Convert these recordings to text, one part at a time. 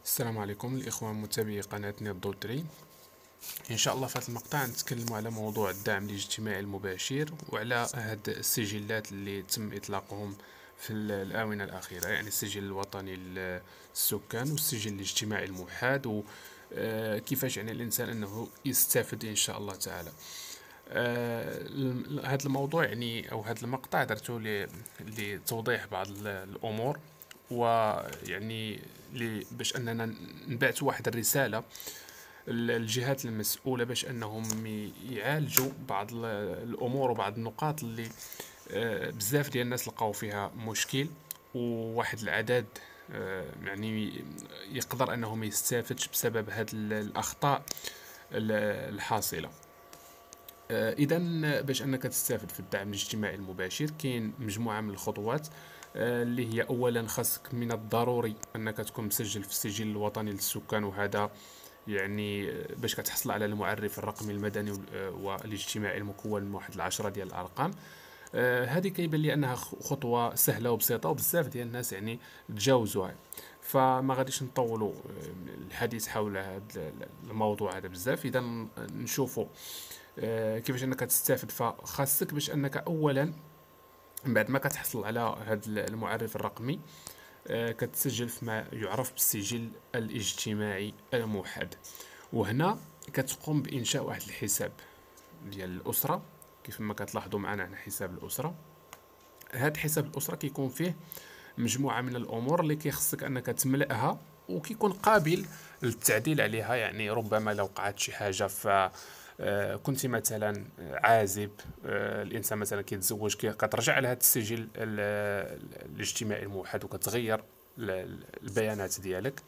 السلام عليكم الإخوة متابعي قناة نت دوتري. إن شاء الله في هذا المقطع نتكلم على موضوع الدعم الاجتماعي المباشر وعلى هاد السجلات اللي تم إطلاقهم في الآونة الأخيرة، يعني السجل الوطني للسكان والسجل الاجتماعي الموحد، وكيفاش يعني الإنسان أنه يستفد إن شاء الله تعالى. هذا الموضوع يعني أو هذا المقطع درته لتوضيح بعض الأمور، ويعني باش اننا نبعث واحد الرساله الجهات المسؤوله باش انهم يعالجوا بعض الامور وبعض النقاط اللي بزاف ديال الناس لقاو فيها مشكل، وواحد العدد يعني يقدر انهم يستافدش بسبب هاد الاخطاء الحاصله. اذا باش انك تستافد في الدعم الاجتماعي المباشر كاين مجموعه من الخطوات، اللي هي اولا خاصك من الضروري انك تكون مسجل في السجل الوطني للسكان، وهذا يعني باش كتحصل على المعرف الرقمي المدني والاجتماعي المكون من واحد العشرة ديال الارقام. هذه كيبان لي انها خطوه سهله وبسيطه وبزاف ديال الناس يعني تجاوزوها، فما غاديش نطولوا الحديث حول هذا الموضوع هذا بزاف. اذا نشوفوا كيفاش انك تستافد. فخاصك باش انك اولا من بعد ما كتحصل على هذا المعرف الرقمي كتسجل في ما يعرف بالسجل الاجتماعي الموحد، وهنا كتقوم بإنشاء واحد الحساب ديال الأسرة. كيف ما كتلاحظوا معنا عن حساب الأسرة، هاد حساب الأسرة كيكون فيه مجموعة من الأمور اللي كيخصك أنك تملأها، وكيكون قابل للتعديل عليها. يعني ربما لو وقعت شي حاجة ف كنت مثلا عازب، الانسان مثلا كيتزوج، كترجع لهذا السجل الاجتماعي الموحد وكتغير البيانات ديالك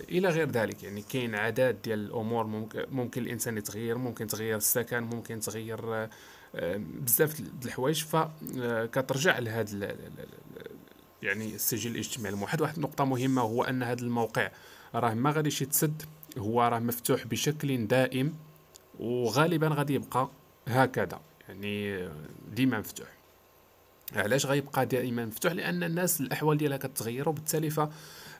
الى غير ذلك. يعني كاين عدد ديال الامور ممكن الانسان يتغير، ممكن تغير السكن، ممكن تغير بزاف د الحوايج، فكترجع لهذا يعني السجل الاجتماعي الموحد. واحد النقطه مهمه هو ان هذا الموقع راه ما غاديش يتسد، هو راه مفتوح بشكل دائم، وغالبا غادي يبقى هكذا، يعني ديما مفتوح. علاش غيبقى دائما مفتوح؟ لان الناس الاحوال ديالها كتغير، وبالتالي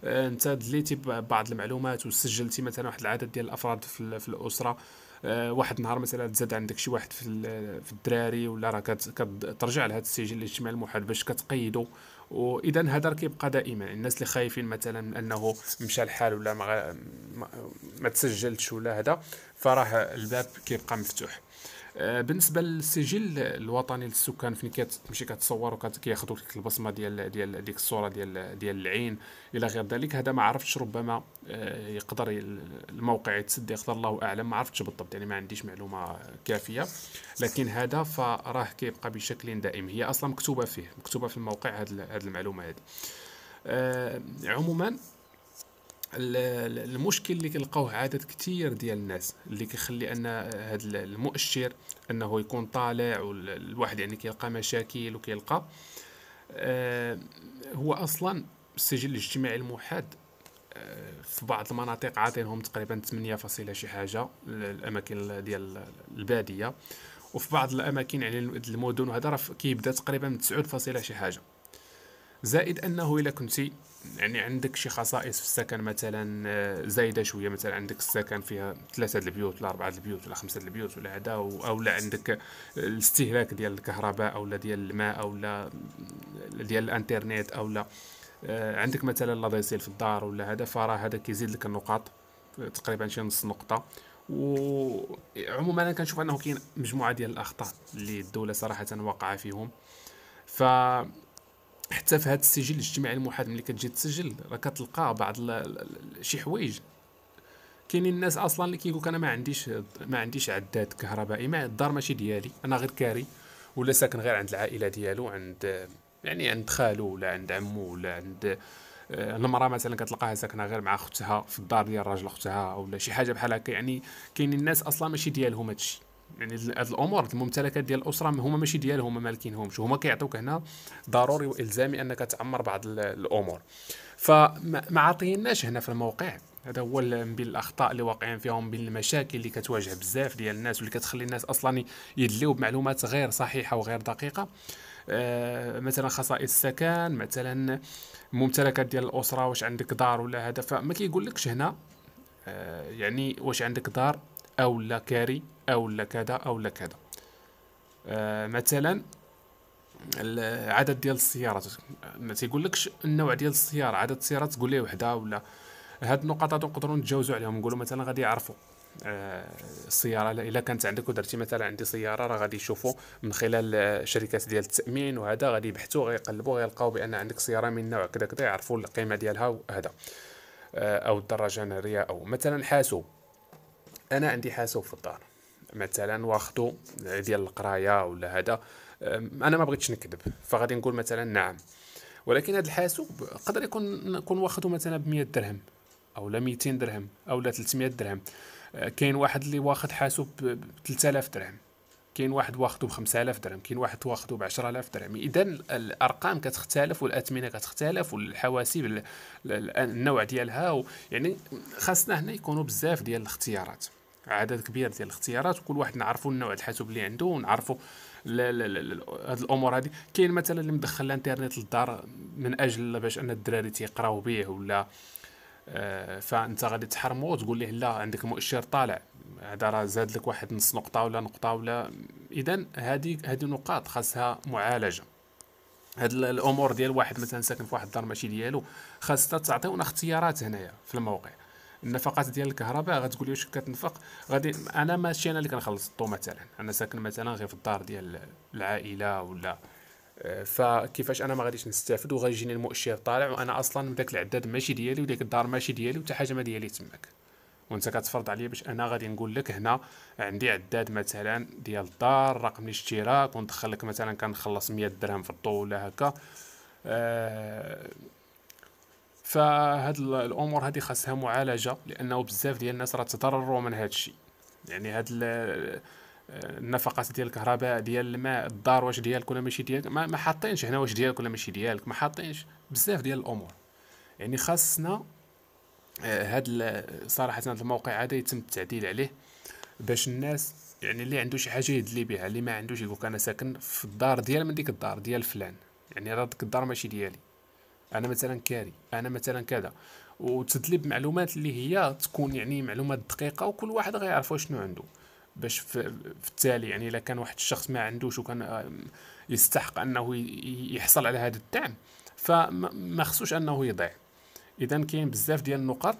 انت دليتي بعض المعلومات وسجلتي مثلا واحد العدد ديال الافراد في الاسره. واحد النهار مثلا تزاد عندك شي واحد في الدراري، ولا راه كترجع لهذا السجل الاجتماعي الموحد باش كتقيدو. واذا هذا كيبقى دائما. الناس اللي خايفين مثلا من انه مشى الحال ولا ما تسجلتش ولا هذا، فراه الباب كيبقى مفتوح. بالنسبه للسجل الوطني للسكان، فين كتمشي كتصور وكياخذوا لك البصمه ديال ديك الصوره ديال العين الى غير ذلك. هذا ما عرفتش، ربما يقدر الموقع يتسد، يقدر الله اعلم، ما عرفتش بالضبط، يعني ما عنديش معلومه كافيه. لكن هذا فراه كيبقى بشكل دائم، هي اصلا مكتوبه في الموقع هذه المعلومه هذه. عموما المشكل اللي كنلقاوه عدد كتير ديال الناس اللي كيخلي ان هذا المؤشر انه يكون طالع، والواحد يعني كيلقى مشاكل وكيلقى هو اصلا السجل الاجتماعي الموحد في بعض المناطق عاطينهم تقريبا 8 فاصلة شي حاجه الاماكن ديال الباديه، وفي بعض الاماكن يعني المدن، وهذا راه كيبدا تقريبا من 9 فاصلة شي حاجه. زائد انه الا كنتي يعني عندك شي خصائص في السكن مثلا زايده شويه، مثلا عندك السكن فيها 3 البيوت ولا 4 البيوت ولا 5 البيوت ولا هذا، او لا عندك الاستهلاك ديال الكهرباء او لا ديال الماء او لا ديال الانترنت، او لا عندك مثلا لافيسيل في الدار ولا هذا، فراه هذا كيزيد لك النقاط تقريبا شي نص نقطه. وعموما انا كنشوف انه كاين مجموعه ديال الاخطاء اللي الدوله صراحه واقعه فيهم. ف حتى في هذا السجل الاجتماعي الموحد ملي كتجي تسجل راه كتلقى بعض شي حوايج. كاينين الناس اصلا اللي كيقولك انا ما عنديش عداد كهربائي، ما الدار ماشي ديالي، انا غير كاري، ولا ساكن غير عند العائله ديالو، عند يعني عند خالو ولا عند عمو ولا عند المراه مثلا كتلقاها ساكنه غير مع اختها في الدار ديال راجل اختها ولا شي حاجه بحال هكا. يعني كاينين الناس اصلا ماشي ديالهم هادشي، يعني هاد الامور الممتلكات ديال الاسره هما ماشي ديالهم، ما مالكينهمش، هما كيعطوك هنا ضروري والزامي انك تعمر بعض الامور. فما عاطيناش هنا في الموقع. هذا هو من بين الاخطاء اللي واقعين فيهم، من بين المشاكل اللي كتواجه بزاف ديال الناس واللي كتخلي الناس اصلا يدليو بمعلومات غير صحيحه وغير دقيقه. مثلا خصائص السكن، مثلا ممتلكات ديال الاسره، واش عندك دار ولا هذا. فما كيقولكش هنا يعني واش عندك دار او لا كاري او لا كذا او لا كذا. مثلا عدد ديال السيارات، ما تيقولكش النوع ديال السياره، عدد السيارات تقول ليه وحده ولا. هاد النقاط هادو نقدروا نتجاوزوا عليهم، نقولوا مثلا غادي يعرفوا السياره الا كانت عندك ودرتي مثلا عندي سياره، راه غادي يشوفوا من خلال شركات ديال التامين وهذا، غادي يبحثوا غيقلبوا غيلقاو بان عندك سياره من نوع كذا كذا، يعرفوا القيمه ديالها وهذا. او الدراجه ناريه، او مثلا حاسوب. انا عندي حاسوب في الدار مثلا واخدو ديال القرايه ولا هذا. انا ما بغيتش نكذب، فغادي نقول مثلا نعم. ولكن هذا الحاسوب قدر يكون واخدو مثلا ب 100 درهم او لا 200 درهم او لا 300 درهم. كاين واحد اللي واخد حاسوب ب 3000 درهم، كاين واحد واخدو ب 5000 درهم، كاين واحد واخدو ب 10000 درهم. اذا الارقام كتختلف والاثمنه كتختلف والحواسيب النوع ديالها يعني خاصنا هنا يكونوا بزاف ديال الاختيارات، عدد كبير ديال الاختيارات، وكل واحد نعرفوا النوع الحاسوب اللي عنده ونعرفوا هاد الامور هذه. كاين مثلا اللي مدخل الانترنت للدار من اجل باش ان الدراري تيقراو به ولا فانت غادي تحرمو وتقول ليه لا عندك مؤشر طالع، هذا راه زاد لك واحد نص نقطه ولا نقطه ولا. اذا هذه نقاط خاصها معالجه. هاد الامور ديال واحد مثلا ساكن في واحد الدار ماشي ديالو، خاصها تعطيونا اختيارات هنايا في الموقع. النفقات ديال الكهرباء غتقول لي واش كتنفق، غادي انا ماشي انا اللي كنخلص الضو مثلا، انا ساكن مثلا غير في الدار ديال العائله ولا. فكيفاش انا ما غاديش نستافد وغيجيني المؤشر طالع وانا اصلا داك العداد ماشي ديالي وديك الدار ماشي ديالي وحتى حاجه ما ديالي تماك، وانت كتفرض عليا باش انا غادي نقول لك هنا عندي عداد مثلا ديال الدار، رقم الاشتراك، وندخل لك مثلا كنخلص 100 درهم في الضو ولا هكا. آه، فهاد الامور هذه خاصها معالجه، لانه بزاف ديال الناس راه تضرروا من هذا الشيء. يعني هاد النفقات ديال الكهرباء ديال الماء الدار، واش ديالك ولا ماشي ديالك، ما حاطينش هنا واش ديالك ولا ماشي ديالك، ما حاطينش بزاف ديال الامور. يعني خاصنا صراحه هذا الموقع هذا يتم التعديل عليه باش الناس يعني اللي عنده شي حاجه يدلي بها، اللي ما عندوش يقول انا ساكن في الدار ديال من ديك الدار ديال فلان، يعني راه ديك الدار ماشي ديالي، انا مثلا كاري، انا مثلا كذا. وتدلي بمعلومات اللي هي تكون يعني معلومات دقيقه وكل واحد غيعرف شنو عنده، باش في التالي يعني الا كان واحد الشخص ما عندوش وكان يستحق انه يحصل على هذا الدعم، فما خصوش انه يضيع. اذا كاين بزاف ديال النقط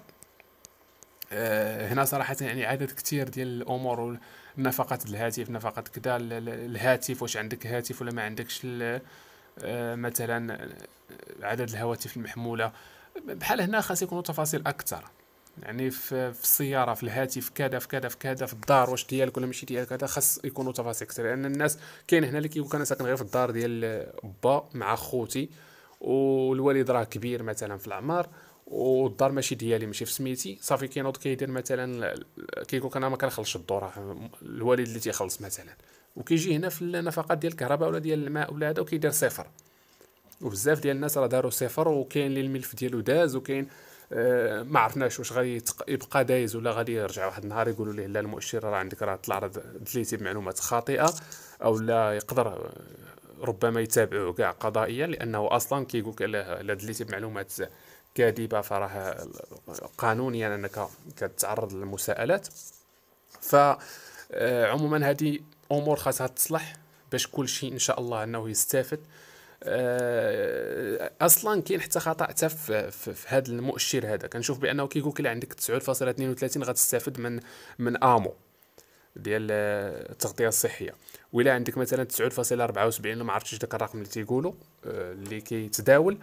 هنا صراحه، يعني عدد كثير ديال الامور. نفقات الهاتف، نفقات كذا الهاتف، واش عندك هاتف ولا ما عندكش. مثلا عدد الهواتف المحموله، بحال هنا خاص يكونوا تفاصيل اكثر. يعني في السياره، في الهاتف، كذا في كذا في كذا، في الدار واش ديالك ولا ماشي ديالك، هذا خاص يكونوا تفاصيل اكثر. لان الناس كاين هنا اللي كيقول انا ساكن غير في الدار ديال با مع خوتي، والوالد راه كبير مثلا في العمر، والدار ماشي ديالي ماشي في سميتي، صافي كينوض كيدير مثلا كيقول انا ما كنخلصش الضو، راه الوالد اللي تيخلص مثلا، وكيجي هنا في النفقات ديال الكهرباء ولا ديال الماء ولا هذا وكيدير صفر. وبزاف ديال الناس راه داروا صفر، وكاين اللي الملف ديالو داز، وكاين ما عرفناش واش غادي يبقى دايز ولا غادي يرجع واحد النهار يقولوا ليه لا المؤشر راه عندك راه طلع دليتي بمعلومات خاطئه، او لا يقدر ربما يتابعوه كاع قضائيا، لانه اصلا كيقول لك الا دليتي بمعلومات كاذبه فراه قانونيا انك كتعرض للمساءلات. فعموما هذه امور خاصها تصلح باش كل شيء ان شاء الله انه يستافد. اصلا كاين حتى خطا حتى في هذا المؤشر هذا، كنشوف بانه كيقول لك عندك 9.32 غتستافد من امو ديال التغطيه الصحيه، ولا عندك مثلا 9.74 ما عرفتش داك الرقم اللي تيقولوا اللي كيتداول،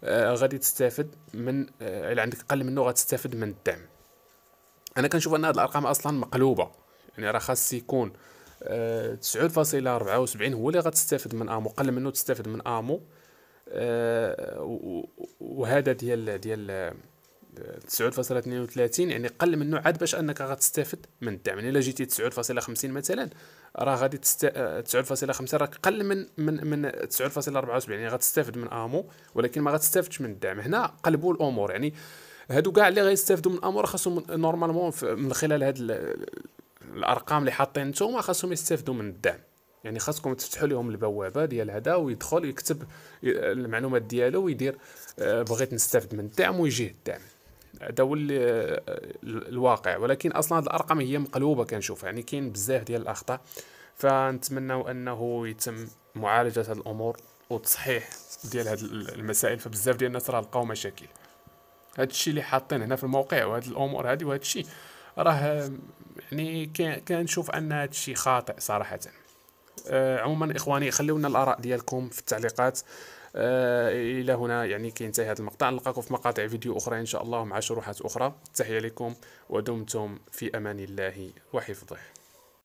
غادي تستافد من الا عندك اقل منه غتستافد من الدعم. انا كنشوف ان هذه الارقام اصلا مقلوبه، يعني راه خاص يكون 9.74 هو اللي غتستافد من امو، قل منه تستافد من امو. وهذا ديال 9.32 يعني قل منه عاد باش انك غتستافد من الدعم. يعني الا جيتي 9.50 مثلا راه غادي 9.5 راه قل من 9.74، يعني غتستافد من امو ولكن ما غتستافدش من الدعم. هنا قلبوا الامور، يعني هادو كاع اللي غيستافدوا من الامور خاصهم نورمالمون من خلال هاد الارقام اللي حاطين نتوما خاصهم يستافدوا من الدعم. يعني خاصكم تفتحوا لهم البوابه ديال هذا، ويدخل يكتب المعلومات ديالو ويدير بغيت نستافد من الدعم ويجيه الدعم. هذا هو الواقع. ولكن اصلا هذه الارقام هي مقلوبه كنشوفها، يعني كاين بزاف ديال الاخطاء. فنتمنوا انه يتم معالجه هذه الامور وتصحيح ديال هذه المسائل. فبزاف ديال الناس راه لقاو مشاكل. هذا الشيء اللي حاطين هنا في الموقع وهذه الامور هذه وهذا الشيء راه يعني كنشوف ان هذا الشيء خاطئ صراحه. عموما اخواني، خلونا الاراء ديالكم في التعليقات. الى هنا يعني كينتهي هذا المقطع. نلقاكم في مقاطع فيديو اخرى ان شاء الله مع شروحات اخرى. تحيه لكم ودمتم في امان الله وحفظه.